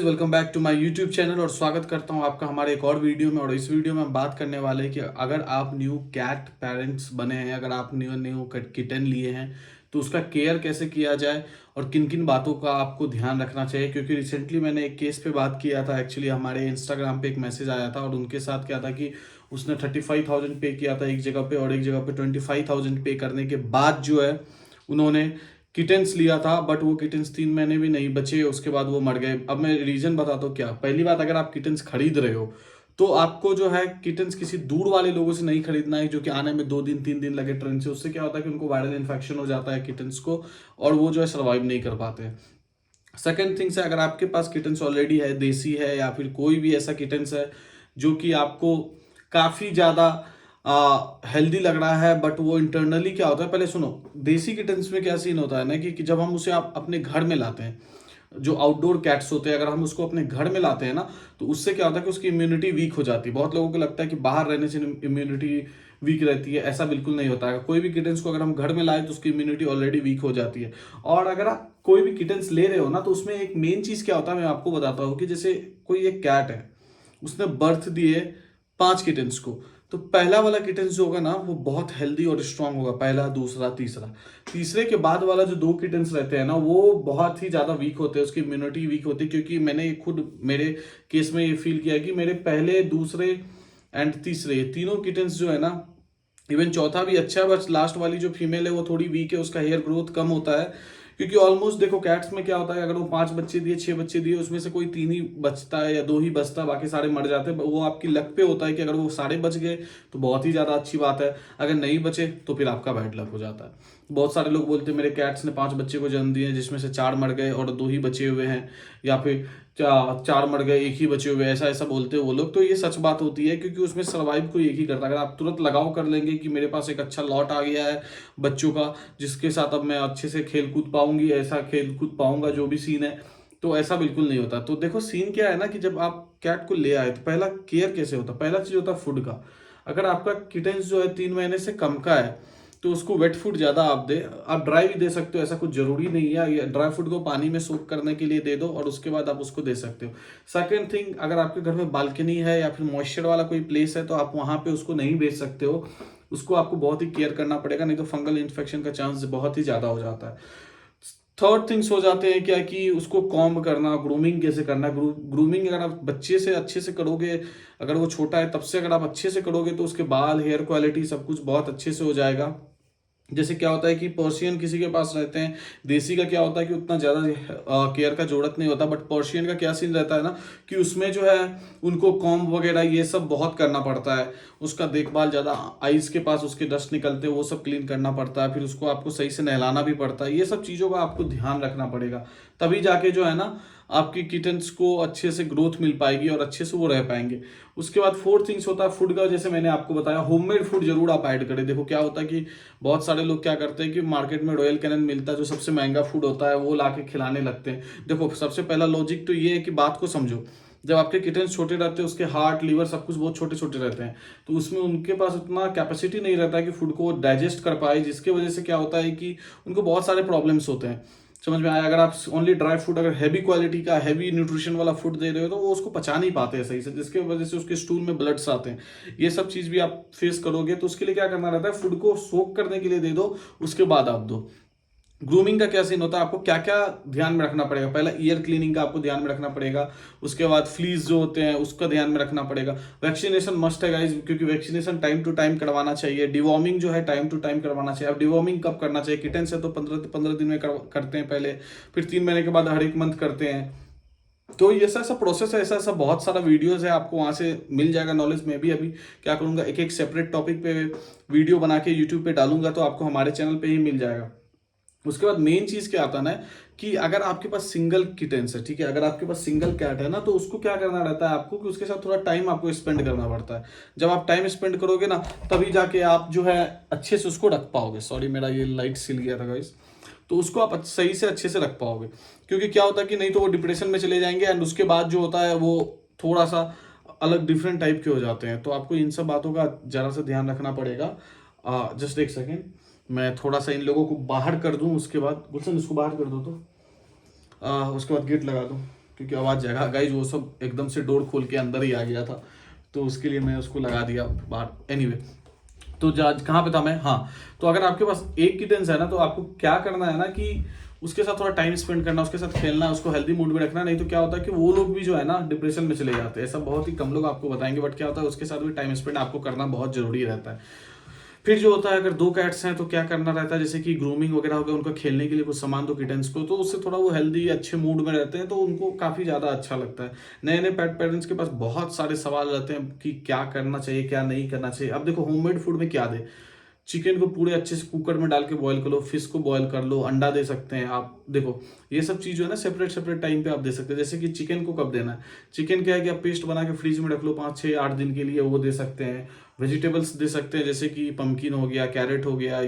Guys, welcome back to my YouTube channel और स्वागत करता हूं आपका हमारे एक और वीडियो में। और इस वीडियो में हम बात करने वाले हैं कि अगर आप न्यू कैट पेरेंट्स बने हैं, अगर आप न्यू न्यू किटन लिए हैं तो उसका केयर कैसे किया जाए और किन किन बातों का आपको ध्यान रखना चाहिए। क्योंकि रिसेंटली मैंने एक केस पे बात किया था, एक्चुअली हमारे इंस्टाग्राम पे एक मैसेज आया था और उनके साथ क्या था कि उसने 35,000 पे किया था एक जगह पे और एक जगह पे 25,000 पे करने के बाद जो है उन्होंने किटेंस लिया था, बट वो किटेंस 3 महीने भी नहीं बचे, उसके बाद वो मर गए। अब मैं रीजन बताता हूँ क्या। पहली बात, अगर आप किटेंस खरीद रहे हो तो आपको जो है किटेंस किसी दूर वाले लोगों से नहीं खरीदना है, जो कि आने में 2 दिन 3 दिन लगे ट्रेन से। उससे क्या होता है कि उनको वायरल इन्फेक्शन हो जाता है किटेंस को और वो जो है सर्वाइव नहीं कर पाते हैं। सेकेंड थिंग्स है, अगर आपके पास किटेंस ऑलरेडी है, देसी है या फिर कोई भी ऐसा किटेंस है जो कि आपको काफी ज्यादा हेल्दी लग रहा है, बट वो इंटरनली क्या होता है, पहले सुनो। देसी किटेंस में क्या सीन होता है ना कि जब हम उसे आप अपने घर में लाते हैं, जो आउटडोर कैट्स होते हैं, अगर हम उसको अपने घर में लाते हैं ना तो उससे क्या होता है कि उसकी इम्यूनिटी वीक हो जाती है। बहुत लोगों को लगता है कि बाहर रहने से इम्यूनिटी वीक रहती है, ऐसा बिल्कुल नहीं होता है। कोई भी किटेंस को अगर हम घर में लाए तो उसकी इम्यूनिटी ऑलरेडी वीक हो जाती है। और अगर आप कोई भी किटेंस ले रहे हो ना तो उसमें एक मेन चीज क्या होता है, मैं आपको बताता हूँ कि जैसे कोई एक कैट है, उसने बर्थ दिए 5 किटेंस को, तो पहला वाला किटेंस जो होगा ना वो बहुत हेल्दी और स्ट्रांग होगा, पहला दूसरा तीसरा। तीसरे के बाद वाला जो 2 किटेंस रहते हैं ना वो बहुत ही ज्यादा वीक होते हैं, उसकी इम्यूनिटी वीक होती है। क्योंकि मैंने खुद मेरे केस में ये फील किया कि मेरे पहले दूसरे एंड तीसरे ये तीनों किटेंस जो है ना, इवन चौथा भी अच्छा है, बस लास्ट वाली जो फीमेल है वो थोड़ी वीक है, उसका हेयर ग्रोथ कम होता है। क्योंकि ऑलमोस्ट देखो कैट्स में क्या होता है, अगर वो 5 बच्चे दिए 6 बच्चे दिए उसमें से कोई 3 ही बचता है या 2 ही बचता है, बाकी सारे मर जाते हैं। वो आपकी लक पे होता है कि अगर वो सारे बच गए तो बहुत ही ज्यादा अच्छी बात है, अगर नहीं बचे तो फिर आपका बैड लक हो जाता है। बहुत सारे लोग बोलते हैं मेरे कैट्स ने 5 बच्चे को जन्म दिए जिसमें से 4 मर गए और 2 ही बचे हुए हैं, या फिर 4 मर गए 1 ही बचे हुए, ऐसा ऐसा बोलते हैं वो लोग। तो ये सच बात होती है क्योंकि उसमें सर्वाइव कोई एक ही करता है। अगर आप तुरंत लगाव कर लेंगे कि मेरे पास एक अच्छा लॉट आ गया है बच्चों का जिसके साथ अब मैं अच्छे से खेल कूद पाऊंगी, ऐसा खेल कूद पाऊंगा जो भी सीन है, तो ऐसा बिल्कुल नहीं होता। तो देखो सीन क्या है ना कि जब आप कैट को ले आए तो पहला केयर कैसे होता है, पहला चीज होता है फूड का। अगर आपका किटेंस जो है 3 महीने से कम का है तो उसको वेट फूड ज्यादा आप दे। आप ड्राई भी दे सकते हो, ऐसा कुछ जरूरी नहीं है। ड्राई फूड को पानी में सोक करने के लिए दे दो और उसके बाद आप उसको दे सकते हो। सेकंड थिंग, अगर आपके घर में बालकनी है या फिर मॉइस्चर वाला कोई प्लेस है तो आप वहां पे उसको नहीं बेच सकते हो, उसको आपको बहुत ही केयर करना पड़ेगा, नहीं तो फंगल इन्फेक्शन का चांस बहुत ही ज्यादा हो जाता है। थर्ड थिंग्स हो जाते हैं क्या कि उसको कॉम्ब करना, ग्रूमिंग कैसे करना। ग्रूमिंग अगर आप बच्चे से अच्छे से करोगे, अगर वो छोटा है तब से अगर आप अच्छे से करोगे तो उसके बाल, हेयर क्वालिटी सब कुछ बहुत अच्छे से हो जाएगा। जैसे क्या होता है कि पर्शियन किसी के पास रहते हैं, देसी का क्या होता है कि उतना ज्यादा केयर का जरूरत नहीं होता, बट पर्शियन का क्या सीन रहता है ना कि उसमें जो है उनको कॉम्ब वगैरह ये सब बहुत करना पड़ता है, उसका देखभाल ज्यादा, आइज के पास उसके डस्ट निकलते हैं वो सब क्लीन करना पड़ता है, फिर उसको आपको सही से नहलाना भी पड़ता है। ये सब चीजों का आपको ध्यान रखना पड़ेगा, तभी जाके जो है ना आपकी किटन्स को अच्छे से ग्रोथ मिल पाएगी और अच्छे से वो रह पाएंगे। उसके बाद फोर्थ थिंग्स होता है फूड का। जैसे मैंने आपको बताया, होममेड फूड जरूर आप ऐड करें। देखो क्या होता है कि बहुत सारे लोग क्या करते हैं कि मार्केट में रॉयल कैनन मिलता है जो सबसे महंगा फूड होता है, वो लाके खिलाने लगते हैं। देखो सबसे पहला लॉजिक तो ये है कि बात को समझो। जब आपके किटन्स छोटे रहते हैं उसके हार्ट, लीवर सब कुछ बहुत छोटे छोटे रहते हैं, तो उसमें उनके पास उतना कैपेसिटी नहीं रहता है कि फूड को डाइजेस्ट कर पाए, जिसकी वजह से क्या होता है कि उनको बहुत सारे प्रॉब्लम्स होते हैं। समझ में आया? अगर आप ओनली ड्राई फूड, अगर हैवी क्वालिटी का हैवी न्यूट्रिशन वाला फूड दे रहे हो तो वो उसको पचा नहीं पाते हैं सही से, जिसके वजह से उसके स्टूल में ब्लड्स आते हैं। ये सब चीज भी आप फेस करोगे, तो उसके लिए क्या करना रहता है, फूड को सोक करने के लिए दे दो, उसके बाद आप दो। ग्रूमिंग का क्या सीन होता है, आपको क्या क्या ध्यान में रखना पड़ेगा। पहला ईयर क्लीनिंग का आपको ध्यान में रखना पड़ेगा, उसके बाद फ्लीज जो होते हैं उसका ध्यान में रखना पड़ेगा। वैक्सीनेशन मस्ट है गाइज, क्योंकि वैक्सीनेशन टाइम टू टाइम करवाना चाहिए। डिवॉर्मिंग जो है टाइम टू टाइम करवाना चाहिए। अब डिवॉर्मिंग कब करना चाहिए, किटन से तो 15 दिन में करते हैं पहले, फिर 3 महीने के बाद हर एक मंथ करते हैं। तो ये ऐसा ऐसा प्रोसेस है, ऐसा ऐसा बहुत सारा वीडियोस है, आपको वहां से मिल जाएगा नॉलेज। मैं भी अभी क्या करूंगा, एक एक सेपरेट टॉपिक पे वीडियो बना के यूट्यूब पे डालूंगा, तो आपको हमारे चैनल पे ही मिल जाएगा। उसके बाद मेन चीज क्या आता है ना कि अगर आपके पास सिंगल किटेंस है, ठीक है, अगर आपके पास सिंगल कैट है ना, तो उसको क्या करना रहता है आपको कि उसके साथ थोड़ा टाइम आपको स्पेंड करना पड़ता है। जब आप टाइम स्पेंड करोगे ना तभी जाके आप जो है अच्छे से उसको रख पाओगे। सॉरी, मेरा ये लाइट सिल गया था गाइस। तो उसको आप सही से अच्छे से रख पाओगे, क्योंकि क्या होता है कि नहीं तो वो डिप्रेशन में चले जाएंगे एंड उसके बाद जो होता है वो थोड़ा सा अलग डिफरेंट टाइप के हो जाते हैं। तो आपको इन सब बातों का जरा सा ध्यान रखना पड़ेगा। जस्ट एक सेकेंड, मैं थोड़ा सा इन लोगों को बाहर कर दूं, उसके बाद गुलशन इसको बाहर कर दो, तो उसके बाद गेट लगा दूं। क्योंकि आवाज़ जगह गाइज वो सब एकदम से डोर खोल के अंदर ही आ गया था, तो उसके लिए मैं उसको लगा दिया बाहर। एनीवे तो आज कहाँ पे था मैं, हाँ, तो अगर आपके पास एक किटेंस है ना, तो आपको क्या करना है ना कि उसके साथ थोड़ा टाइम स्पेंड करना, उसके साथ खेलना, उसको हेल्दी मूड में रखना। नहीं तो क्या होता है कि वो लोग भी जो है ना डिप्रेशन में चले जाते हैं। ऐसा बहुत ही कम लोग आपको बताएंगे, बट क्या होता है उसके साथ भी टाइम स्पेंड आपको करना बहुत जरूरी रहता है। फिर जो होता है अगर 2 कैट्स हैं तो क्या करना रहता है, जैसे कि ग्रूमिंग वगैरह हो गया, उनका खेलने के लिए कुछ सामान दो किटेंस को, तो उससे थोड़ा वो हेल्दी अच्छे मूड में रहते हैं, तो उनको काफ़ी ज़्यादा अच्छा लगता है। नए नए पेट पेरेंट्स के पास बहुत सारे सवाल रहते हैं कि क्या करना चाहिए क्या नहीं करना चाहिए। अब देखो होममेड फूड में क्या दे, चिकन को पूरे अच्छे से कुकर में डाल के बॉईल कर लो, फिश को बॉईल कर लो, अंडा दे सकते हैं आप। देखो ये सब चीज़ जो है ना सेपरेट सेपरेट टाइम पे आप दे सकते हैं। जैसे कि चिकन को कब देना है, चिकन क्या है कि आप पेस्ट बना के फ्रीज में रख लो 5 6 8 दिन के लिए, वो दे सकते हैं। वेजिटेबल्स दे सकते हैं, जैसे कि पम्पकिन हो गया, कैरेट हो गया,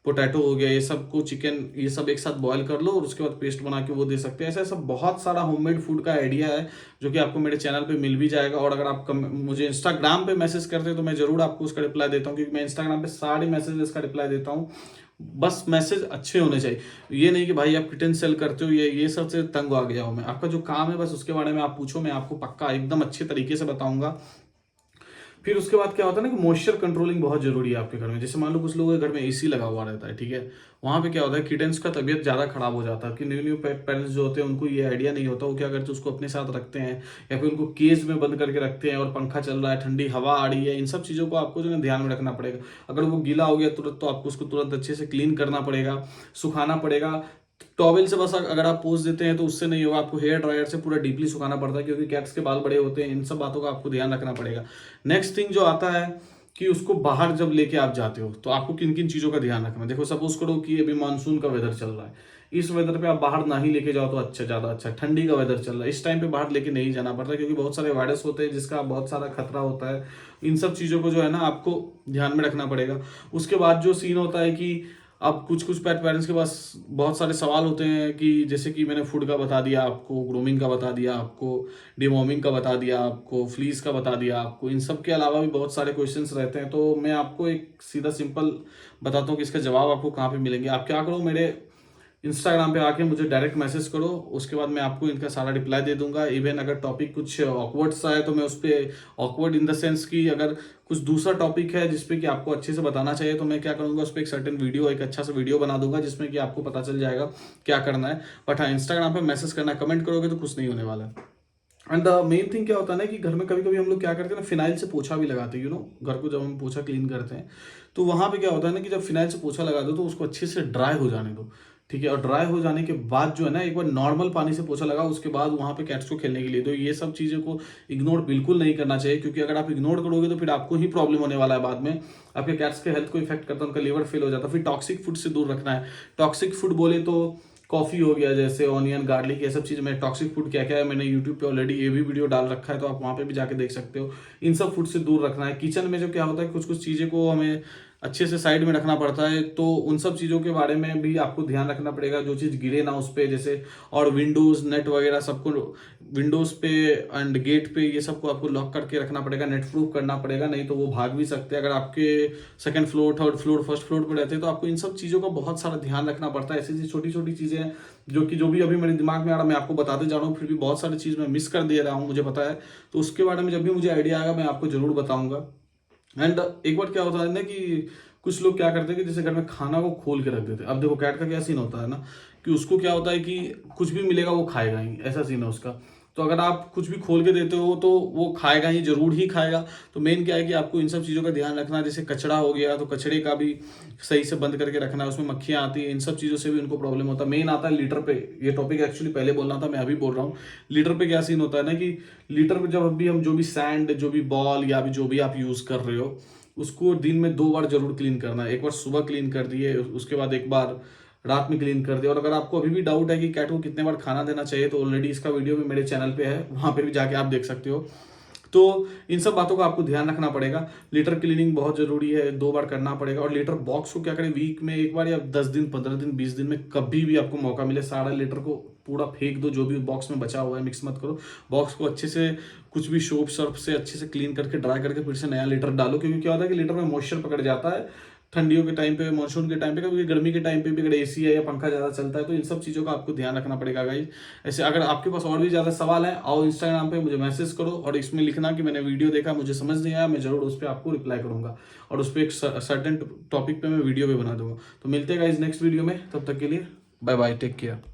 पोटैटो हो गया, ये सब को चिकन ये सब एक साथ बॉईल कर लो और उसके बाद पेस्ट बना के वो दे सकते हैं। ऐसा ऐसा बहुत सारा होममेड फूड का आइडिया है जो कि आपको मेरे चैनल पे मिल भी जाएगा। और अगर आप मुझे इंस्टाग्राम पे मैसेज करते हैं तो मैं जरूर आपको उसका रिप्लाई देता हूँ, क्योंकि मैं इंस्टाग्राम पे सारे मैसेजेस का रिप्लाई देता हूँ। बस मैसेज अच्छे होने चाहिए, ये नहीं कि भाई आप किटन सेल करते हो ये सब से तंग आ गया हूँ मैं। आपका जो काम है बस उसके बारे में आप पूछो, मैं आपको पक्का एकदम अच्छे तरीके से बताऊंगा। फिर उसके बाद क्या होता है ना कि मॉइस्चर कंट्रोलिंग बहुत जरूरी है आपके घर में। जैसे मान लो कुछ लोगों के घर में एसी लगा हुआ रहता है, ठीक है, वहां पे क्या होता है किटेंस का तबीयत ज्यादा खराब हो जाता है। कि न्यू न्यू पेरेंट्स जो होते हैं उनको ये आइडिया नहीं होता, वो क्या करते हैं उसको अपने साथ रखते हैं या फिर उनको केज में बंद करके रखते हैं, और पंखा चल रहा है, ठंडी हवा आ रही है, इन सब चीजों को आपको जो है ध्यान में रखना पड़ेगा। अगर वो गीला हो गया तुरंत, तो आपको उसको तुरंत अच्छे से क्लीन करना पड़ेगा, सुखाना पड़ेगा। टॉवेल से बस अगर आप पोंछ देते हैं तो उससे नहीं होगा, आपको हेयर ड्रायर से पूरा डीपली सुखाना पड़ता है, क्योंकि कैट्स के बाल बड़े होते हैं। इन सब बातों का आपको ध्यान रखना पड़ेगा। नेक्स्ट थिंग जो आता है कि उसको बाहर जब लेके आप जाते हो तो आपको किन किन चीज़ों का ध्यान रखना है। देखो सपोज करो कि अभी मानसून का वेदर चल रहा है, इस वेदर पे आप बाहर ना ही लेके जाओ तो अच्छा, ज़्यादा अच्छा। ठंडी का वेदर चल रहा है, इस टाइम पे बाहर लेके नहीं जाना पड़ता, क्योंकि बहुत सारे वायरस होते हैं जिसका बहुत सारा खतरा होता है। इन सब चीज़ों को जो है ना आपको ध्यान में रखना पड़ेगा। उसके बाद जो सीन होता है कि अब कुछ कुछ पेट पेरेंट्स के पास बहुत सारे सवाल होते हैं कि जैसे कि मैंने फूड का बता दिया आपको, ग्रूमिंग का बता दिया आपको, डिवॉर्मिंग का बता दिया आपको, फ्लीस का बता दिया आपको। इन सब के अलावा भी बहुत सारे क्वेश्चंस रहते हैं, तो मैं आपको एक सीधा सिंपल बताता हूँ कि इसका जवाब आपको कहाँ पे मिलेंगे। आप क्या करो, मेरे इंस्टाग्राम पे आके मुझे डायरेक्ट मैसेज करो, उसके बाद मैं आपको इनका सारा रिप्लाई दे दूंगा। इवन अगर टॉपिक कुछ ऑकवर्ड सा है तो मैं उस पर, ऑकवर्ड इन द सेंस कि अगर कुछ दूसरा टॉपिक है जिसपे कि आपको अच्छे से बताना चाहिए, तो मैं क्या करूंगा उस पर एक सर्टेन वीडियो, एक अच्छा सा वीडियो बना दूंगा जिसमें कि आपको पता चल जाएगा क्या करना है। बट हाँ, इंस्टाग्राम पे मैसेज करना, कमेंट करोगे तो कुछ नहीं होने वाला है। एंड द मेन थिंग क्या होता है ना कि घर में कभी कभी हम लोग क्या करते हैं ना, फिनाइल से पोछा भी लगाते हैं। घर को जब हम पोछा क्लीन करते हैं तो वहां पे क्या होता है ना कि जब फिनाइल से पोछा लगा दो तो उसको अच्छे से ड्राई हो जाने दो, ठीक है। और ड्राई हो जाने के बाद जो है ना एक बार नॉर्मल पानी से पोछा लगाओ, उसके बाद वहां पे कैट्स को खेलने के लिए दो। ये सब चीज़ों को इग्नोर बिल्कुल नहीं करना चाहिए, क्योंकि अगर आप इग्नोर करोगे तो फिर आपको ही प्रॉब्लम होने वाला है बाद में। आपके कैट्स के हेल्थ को इफेक्ट करता है, उनका लीवर फेल हो जाता है। फिर टॉक्सिक फूड से दूर रखना है। टॉक्सिक फूड बोले तो कॉफी हो गया, जैसे ऑनियन गार्लिक, ये सब चीज़ में टॉक्सिक फूड क्या क्या है मैंने यूट्यूब पे ऑलरेडी ये भी वीडियो डाल रखा है, तो आप वहाँ पे भी जाके देख सकते हो। इन सब फूड से दूर रखना है। किचन में जो क्या होता है कुछ कुछ चीज़ें को हमें अच्छे से साइड में रखना पड़ता है, तो उन सब चीज़ों के बारे में भी आपको ध्यान रखना पड़ेगा, जो चीज़ गिरे ना उस पर, जैसे। और विंडोज़ नेट वगैरह सबको, विंडोज़ पे एंड गेट पे ये सबको आपको लॉक करके रखना पड़ेगा, नेट प्रूफ करना पड़ेगा, नहीं तो वो भाग भी सकते हैं। अगर आपके second floor, third floor, first floor पर रहते हैं तो आपको इन सब चीज़ों का बहुत सारा ध्यान रखना पड़ता है। ऐसी ऐसी छोटी छोटी चीज़ें हैं जो भी अभी मेरे दिमाग में आ रहा, मैं आपको बताते जा रहा हूँ, फिर भी बहुत सारी चीज़ मैं मिस कर दे रहा हूँ, मुझे पता है। तो उसके बारे में जब भी मुझे आइडिया आएगा मैं आपको जरूर बताऊंगा। एंड एक बार क्या होता है ना कि कुछ लोग क्या करते हैं कि जैसे घर में खाना को खोल के रख देते हैं। अब देखो कैट का क्या सीन होता है ना कि उसको क्या होता है कि कुछ भी मिलेगा वो खाएगा ही, ऐसा सीन है उसका। तो अगर आप कुछ भी खोल के देते हो तो वो खाएगा ही, जरूर ही खाएगा। तो मेन क्या है कि आपको इन सब चीज़ों का ध्यान रखना है। जैसे कचड़ा हो गया तो कचड़े का भी सही से बंद करके रखना है, उसमें मक्खियाँ आती है, इन सब चीज़ों से भी उनको प्रॉब्लम होता है। मेन आता है लीटर पे, ये टॉपिक एक्चुअली पहले बोलना था, मैं अभी बोल रहा हूँ। लीटर पे क्या सीन होता है ना कि लीटर पे जब अभी हम जो भी सैंड, जो भी बॉल या भी जो भी आप यूज़ कर रहे हो, उसको दिन में 2 बार जरूर क्लीन करना है। एक बार सुबह क्लीन कर दिए, उसके बाद एक बार रात में क्लीन कर दिया। और अगर आपको अभी भी डाउट है कि कैट को कितने बार खाना देना चाहिए, तो ऑलरेडी इसका वीडियो भी मेरे चैनल पे है, वहां पे भी जाके आप देख सकते हो। तो इन सब बातों का आपको ध्यान रखना पड़ेगा। लीटर क्लीनिंग बहुत जरूरी है, 2 बार करना पड़ेगा। और लीटर बॉक्स को क्या करें, वीक में एक बार या 10 दिन, 15 दिन, 20 दिन में कभी भी आपको मौका मिले, सारा लीटर को पूरा फेंक दो, जो भी बॉक्स में बचा हुआ है मिक्स मत करो। बॉक्स को अच्छे से कुछ भी सोप सर्फ से अच्छे से क्लीन करके ड्राई करके फिर से नया लीटर डालो, क्योंकि क्या होता है कि लीटर में मॉइस्चर पकड़ जाता है, ठंडियों के टाइम पे, मानसून के टाइम पे, कभी गर्मी के टाइम पे भी अगर एसी है या पंखा ज़्यादा चलता है, तो इन सब चीज़ों का आपको ध्यान रखना पड़ेगा गाइज। ऐसे अगर आपके पास और भी ज़्यादा सवाल है, आओ इंस्टाग्राम पे मुझे मैसेज करो और इसमें लिखना कि मैंने वीडियो देखा, मुझे समझ नहीं आया, मैं जरूर उस पर आपको रिप्लाई करूंगा और उस पर एक सर्टेन टॉपिक पे मैं वीडियो भी बना दूंगा। तो मिलते हैं गाइज नेक्स्ट वीडियो में, तब तक के लिए बाय बाय, टेक केयर।